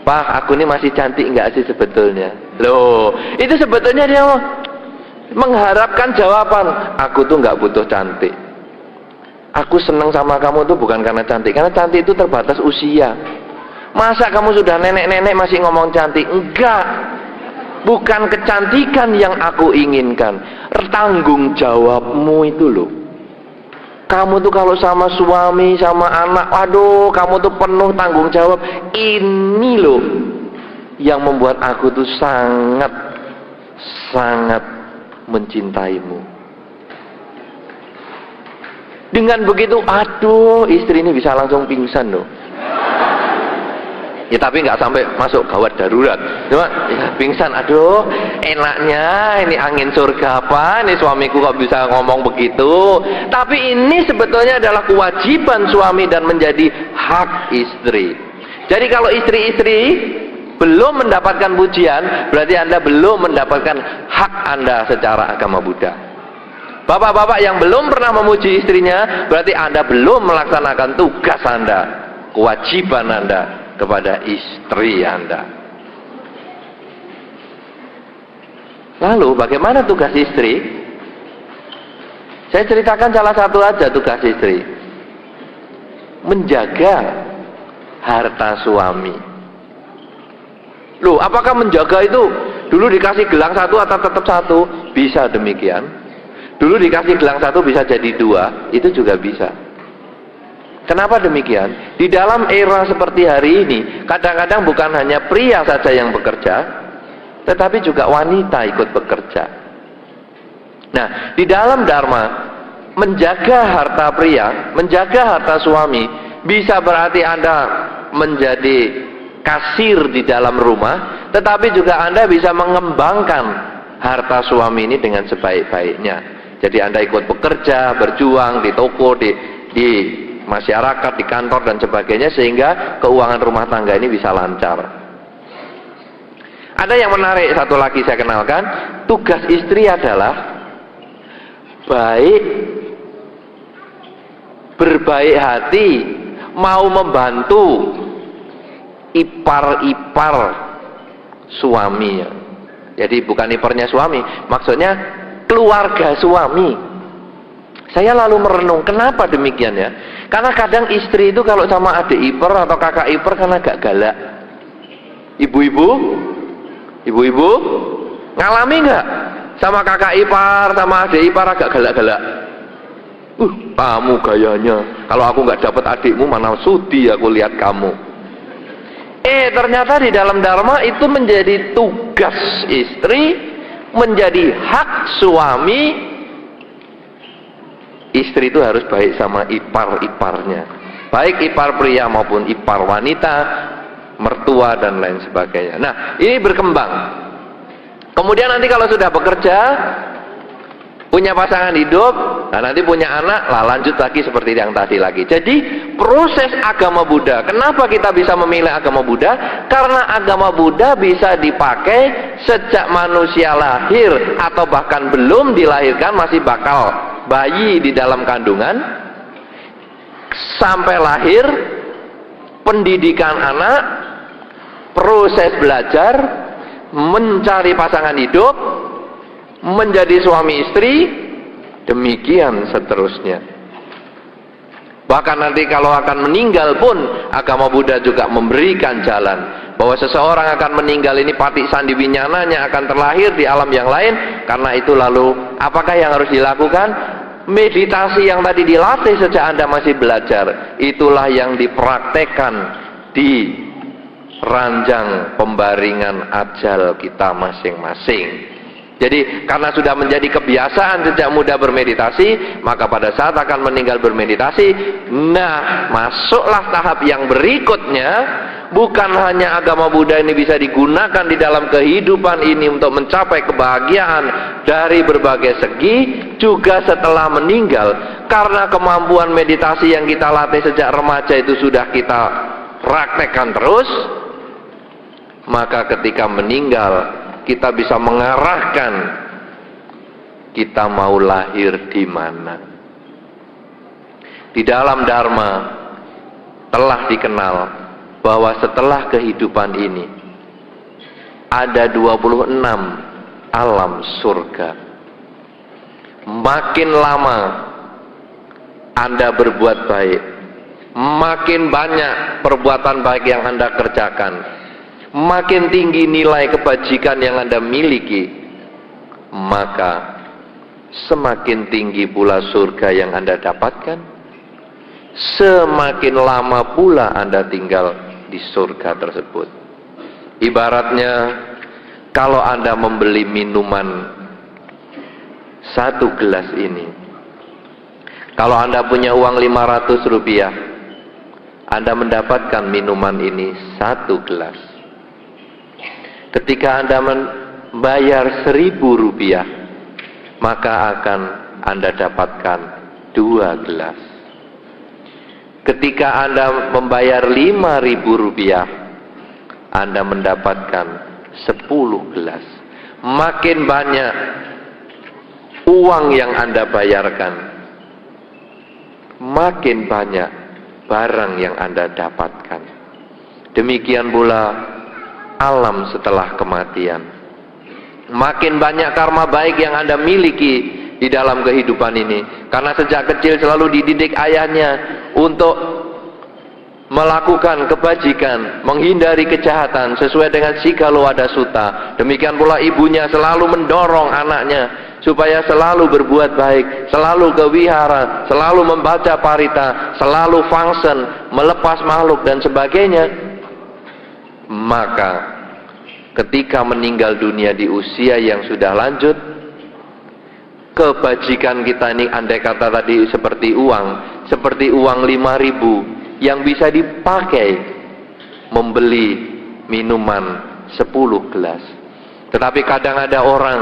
Pak, aku ini masih cantik nggak sih sebetulnya? Loh, itu sebetulnya dia mengharapkan jawaban. Aku tuh nggak butuh cantik. Aku senang sama kamu tuh bukan karena cantik, karena cantik itu terbatas usia. Masa kamu sudah nenek-nenek masih ngomong cantik? Enggak. Bukan kecantikan yang aku inginkan, tanggung jawabmu itu loh. Kamu tuh kalau sama suami, sama anak, waduh, kamu tuh penuh tanggung jawab. Ini loh yang membuat aku tuh sangat mencintaimu. Dengan begitu, aduh, istri ini bisa langsung pingsan loh. Ya tapi nggak sampai masuk gawat darurat. Cuma ya pingsan, aduh, enaknya ini angin surga apa? Ini suamiku kok bisa ngomong begitu. Tapi ini sebetulnya adalah kewajiban suami dan menjadi hak istri. Jadi kalau istri-istri belum mendapatkan pujian, berarti Anda belum mendapatkan hak Anda secara agama Buddha. Bapak-bapak yang belum pernah memuji istrinya, berarti Anda belum melaksanakan tugas Anda, kewajiban Anda kepada istri Anda. Lalu bagaimana tugas istri? Saya ceritakan salah satu aja tugas istri. Menjaga harta suami. Loh, apakah menjaga itu dulu dikasih gelang satu atau tetap satu? Bisa demikian. Dulu dikasih gelang satu bisa jadi dua, itu juga bisa. Kenapa demikian? Di dalam era seperti hari ini, kadang-kadang bukan hanya pria saja yang bekerja, tetapi juga wanita ikut bekerja. Nah, di dalam Dharma, menjaga harta pria, menjaga harta suami, bisa berarti Anda menjadi kasir di dalam rumah, tetapi juga Anda bisa mengembangkan harta suami ini dengan sebaik-baiknya. Jadi Anda ikut bekerja, berjuang di toko, di masyarakat, di kantor dan sebagainya, sehingga keuangan rumah tangga ini bisa lancar. Ada yang menarik satu lagi saya kenalkan, tugas istri adalah berbaik hati, mau membantu ipar-ipar suami. Jadi bukan iparnya suami, maksudnya keluarga suami. Saya lalu merenung, kenapa demikian ya? Karena kadang istri itu kalau sama adik ipar atau kakak ipar kan agak galak. Ibu-ibu ngalami nggak? Sama kakak ipar, sama adik ipar agak galak-galak. Kamu gayanya, kalau aku nggak dapat adikmu mana sudi aku lihat kamu. Ternyata di dalam Dharma itu menjadi tugas istri, menjadi hak suami. Istri itu harus baik sama ipar-iparnya, baik ipar pria maupun ipar wanita, mertua dan lain sebagainya. Nah, ini berkembang. Kemudian nanti kalau sudah bekerja, punya pasangan hidup, nah nanti punya anak, lah lanjut lagi seperti yang tadi lagi. Jadi proses agama Buddha, kenapa kita bisa memilih agama Buddha? Karena agama Buddha bisa dipakai sejak manusia lahir atau bahkan belum dilahirkan, masih bakal bayi di dalam kandungan, sampai lahir, pendidikan anak, proses belajar, mencari pasangan hidup, menjadi suami istri, demikian seterusnya. Bahkan nanti kalau akan meninggal pun agama Buddha juga memberikan jalan bahwa seseorang akan meninggal ini pati sandi winyananya akan terlahir di alam yang lain. Karena itu lalu apakah yang harus dilakukan? Meditasi yang tadi dilatih sejak Anda masih belajar, itulah yang dipraktekkan di ranjang pembaringan ajal kita masing-masing. Jadi karena sudah menjadi kebiasaan sejak muda bermeditasi, maka pada saat akan meninggal bermeditasi, nah masuklah tahap yang berikutnya. Bukan hanya agama Buddha ini bisa digunakan di dalam kehidupan ini untuk mencapai kebahagiaan dari berbagai segi, juga setelah meninggal. Karena kemampuan meditasi yang kita latih sejak remaja itu sudah kita praktekkan terus, maka ketika meninggal kita bisa mengarahkan kita mau lahir di mana. Di dalam Dharma telah dikenal bahwa setelah kehidupan ini ada 26 alam surga. Makin lama Anda berbuat baik, makin banyak perbuatan baik yang Anda kerjakan, makin tinggi nilai kebajikan yang Anda miliki, maka semakin tinggi pula surga yang Anda dapatkan, semakin lama pula Anda tinggal di surga tersebut. Ibaratnya kalau Anda membeli minuman 1 gelas ini, kalau Anda punya uang 500 rupiah, Anda mendapatkan minuman ini 1 gelas. Ketika Anda membayar 1.000 rupiah, maka akan Anda dapatkan 2 gelas. Ketika Anda membayar 5.000 rupiah, Anda mendapatkan 10 gelas. Makin banyak uang yang Anda bayarkan, makin banyak barang yang Anda dapatkan. Demikian pula alam setelah kematian. Makin banyak karma baik yang Anda miliki di dalam kehidupan ini, karena sejak kecil selalu dididik ayahnya untuk melakukan kebajikan, menghindari kejahatan sesuai dengan Sigalowada Sutta. Demikian pula ibunya selalu mendorong anaknya supaya selalu berbuat baik, selalu ke wihara, selalu membaca parita, selalu function, melepas makhluk dan sebagainya. Maka ketika meninggal dunia di usia yang sudah lanjut, kebajikan kita ini andai kata tadi seperti uang 5.000 yang bisa dipakai membeli minuman 10 gelas. Tetapi kadang ada orang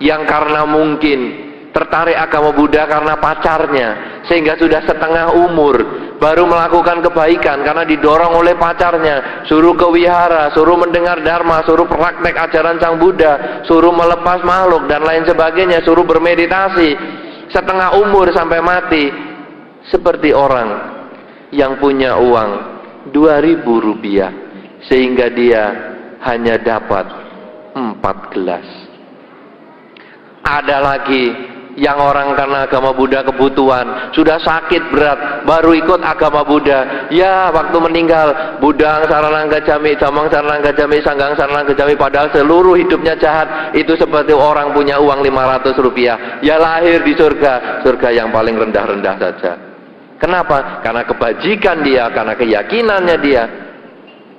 yang karena mungkin tertarik agama Buddha karena pacarnya, sehingga sudah setengah umur baru melakukan kebaikan karena didorong oleh pacarnya, suruh ke wihara, suruh mendengar dharma, suruh praktek ajaran Sang Buddha, suruh melepas makhluk dan lain sebagainya, suruh bermeditasi setengah umur sampai mati. Seperti orang yang punya uang 2.000 rupiah sehingga dia hanya dapat 4 gelas. Ada lagi yang orang karena agama Buddha kebutuhan, sudah sakit berat, baru ikut agama Buddha. Ya, waktu meninggal, Buddhang saranang gacami, jamang saranang gacami, sanggang saranang gacami, padahal seluruh hidupnya jahat. Itu seperti orang punya uang 500 rupiah. Ya lahir di surga, surga yang paling rendah-rendah saja. Kenapa? Karena kebajikan dia, karena keyakinannya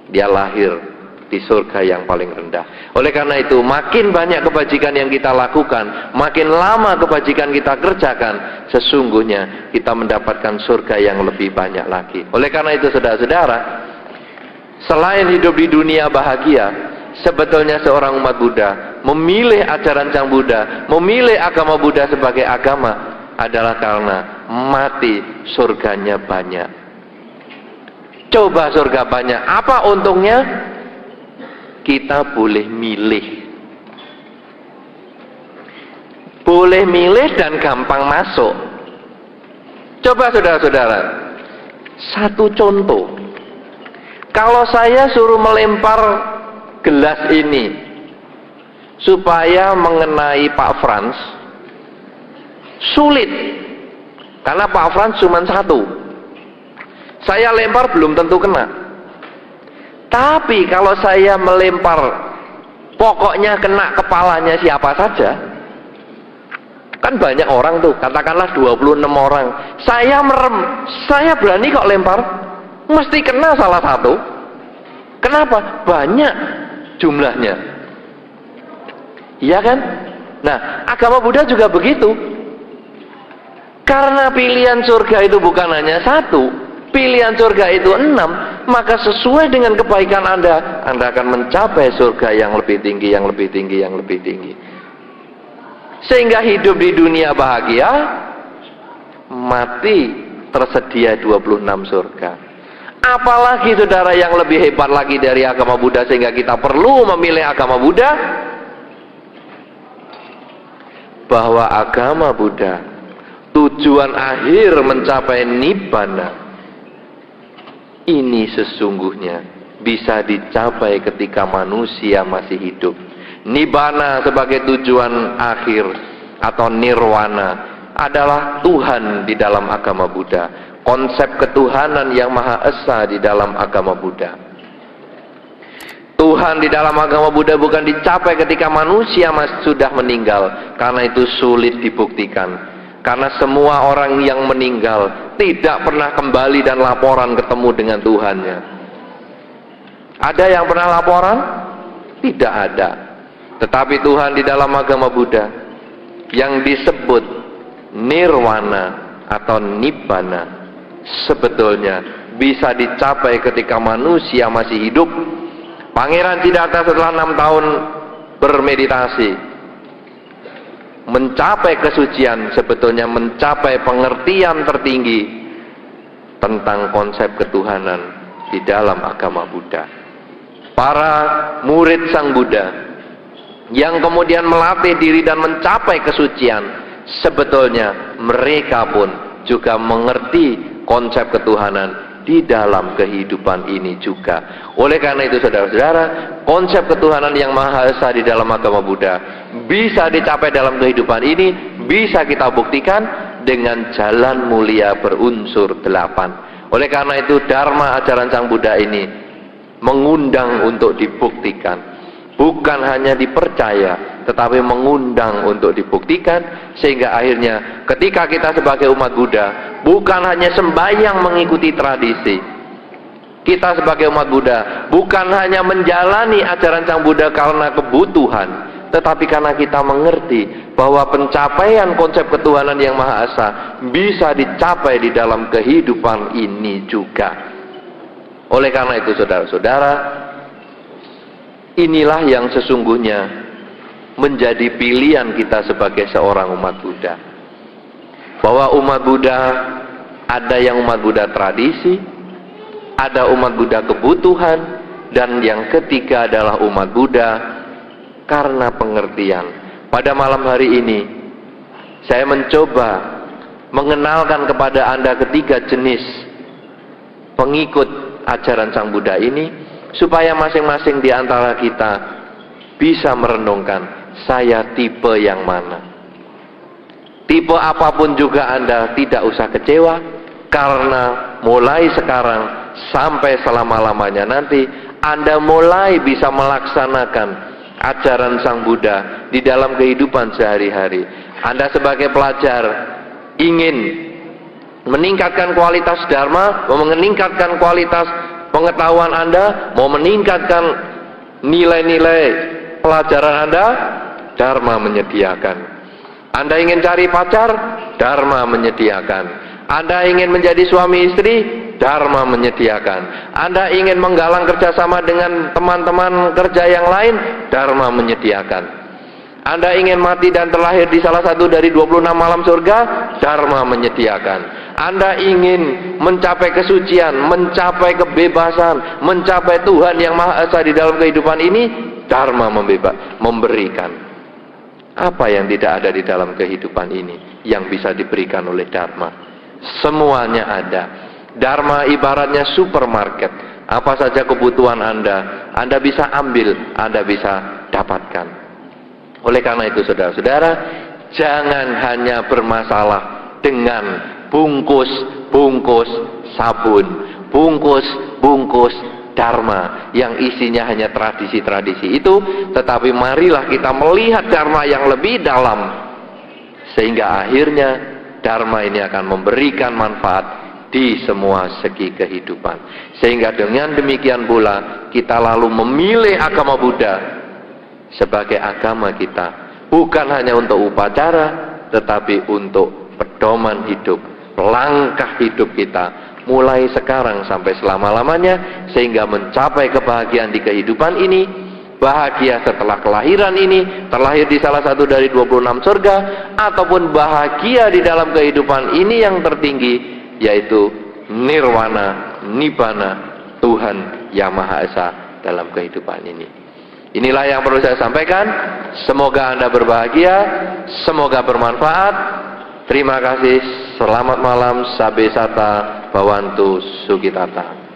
dia lahir di surga yang paling rendah. Oleh karena itu, makin banyak kebajikan yang kita lakukan, makin lama kebajikan kita kerjakan, sesungguhnya kita mendapatkan surga yang lebih banyak lagi. Oleh karena itu, saudara-saudara, selain hidup di dunia bahagia, sebetulnya seorang umat Buddha memilih ajaran Sang Buddha, memilih agama Buddha sebagai agama adalah karena mati surganya banyak. Coba surga banyak, apa untungnya? Kita boleh milih dan gampang masuk. Coba saudara-saudara, satu contoh, kalau saya suruh melempar gelas ini supaya mengenai Pak Frans, sulit, karena Pak Frans cuma satu. Saya lempar belum tentu kena. Tapi kalau saya melempar, pokoknya kena kepalanya siapa saja, kan banyak orang tuh, katakanlah 26 orang. Saya merem, saya berani kok lempar, mesti kena salah satu. Kenapa? Banyak jumlahnya. Iya kan? Nah, agama Buddha juga begitu. Karena pilihan surga itu bukan hanya satu, pilihan surga itu 6, maka sesuai dengan kebaikan Anda akan mencapai surga yang lebih tinggi, yang lebih tinggi, yang lebih tinggi. Sehingga hidup di dunia bahagia, mati tersedia 26 surga. Apalagi saudara yang lebih hebat lagi dari agama Buddha sehingga kita perlu memilih agama Buddha, bahwa agama Buddha tujuan akhir mencapai nibbana ini sesungguhnya bisa dicapai ketika manusia masih hidup. Nibbana sebagai tujuan akhir atau nirwana adalah Tuhan di dalam agama Buddha, konsep ketuhanan yang Maha Esa di dalam agama Buddha. Tuhan di dalam agama Buddha bukan dicapai ketika manusia sudah meninggal, karena itu sulit dibuktikan. Karena semua orang yang meninggal tidak pernah kembali dan laporan ketemu dengan Tuhannya. Ada yang pernah laporan? Tidak ada. Tetapi Tuhan di dalam agama Buddha yang disebut nirwana atau nibbana sebetulnya bisa dicapai ketika manusia masih hidup. Pangeran Siddhartha setelah 6 tahun bermeditasi mencapai kesucian, sebetulnya mencapai pengertian tertinggi tentang konsep ketuhanan di dalam agama Buddha. Para murid Sang Buddha yang kemudian melatih diri dan mencapai kesucian, sebetulnya mereka pun juga mengerti konsep ketuhanan di dalam kehidupan ini juga. Oleh karena itu saudara-saudara, konsep ketuhanan yang Maha Esa di dalam agama Buddha bisa dicapai dalam kehidupan ini, bisa kita buktikan dengan jalan mulia berunsur 8. Oleh karena itu Dharma ajaran Sang Buddha ini mengundang untuk dibuktikan, bukan hanya dipercaya, tetapi mengundang untuk dibuktikan. Sehingga akhirnya ketika kita sebagai umat Buddha bukan hanya sembahyang mengikuti tradisi, kita sebagai umat Buddha bukan hanya menjalani ajaran Sang Buddha karena kebutuhan, tetapi karena kita mengerti bahwa pencapaian konsep ketuhanan yang Maha Esa bisa dicapai di dalam kehidupan ini juga. Oleh karena itu saudara-saudara, inilah yang sesungguhnya menjadi pilihan kita sebagai seorang umat Buddha. Bahwa umat Buddha, ada yang umat Buddha tradisi, ada umat Buddha kebutuhan, dan yang ketiga adalah umat Buddha karena pengertian. Pada malam hari ini saya mencoba mengenalkan kepada Anda ketiga jenis pengikut ajaran Sang Buddha ini, supaya masing-masing di antara kita bisa merenungkan, saya tipe yang mana. Tipe apapun juga Anda tidak usah kecewa, karena mulai sekarang sampai selama-lamanya nanti Anda mulai bisa melaksanakan ajaran Sang Buddha di dalam kehidupan sehari-hari. Anda sebagai pelajar ingin meningkatkan kualitas Dharma, mau meningkatkan kualitas pengetahuan Anda, mau meningkatkan nilai-nilai pelajaran Anda, Dharma menyediakan. Anda ingin cari pacar, Dharma menyediakan. Anda ingin menjadi suami istri, Dharma menyediakan. Anda ingin menggalang kerjasama dengan teman-teman kerja yang lain, Dharma menyediakan. Anda ingin mati dan terlahir di salah satu dari 26 malam surga, Dharma menyediakan. Anda ingin mencapai kesucian, mencapai kebebasan, mencapai Tuhan yang Maha Esa di dalam kehidupan ini, Dharma memberikan. Apa yang tidak ada di dalam kehidupan ini yang bisa diberikan oleh Dharma? Semuanya ada. Dharma ibaratnya supermarket. Apa saja kebutuhan Anda bisa ambil, Anda bisa dapatkan. Oleh karena itu saudara-saudara, jangan hanya bermasalah dengan bungkus-bungkus sabun, bungkus-bungkus Dharma yang isinya hanya tradisi-tradisi itu, tetapi marilah kita melihat Dharma yang lebih dalam, sehingga akhirnya Dharma ini akan memberikan manfaat di semua segi kehidupan. Sehingga dengan demikian pula kita lalu memilih agama Buddha sebagai agama kita, bukan hanya untuk upacara, tetapi untuk pedoman hidup, langkah hidup kita, mulai sekarang sampai selama-lamanya, sehingga mencapai kebahagiaan di kehidupan ini, bahagia setelah kelahiran ini, terlahir di salah satu dari 26 surga, ataupun bahagia di dalam kehidupan ini yang tertinggi, yaitu nirwana, nibbana, Tuhan Yang Maha Esa dalam kehidupan ini. Inilah yang perlu saya sampaikan. Semoga Anda berbahagia, semoga bermanfaat. Terima kasih. Selamat malam. Sabe Sata Bawantu Sugitata.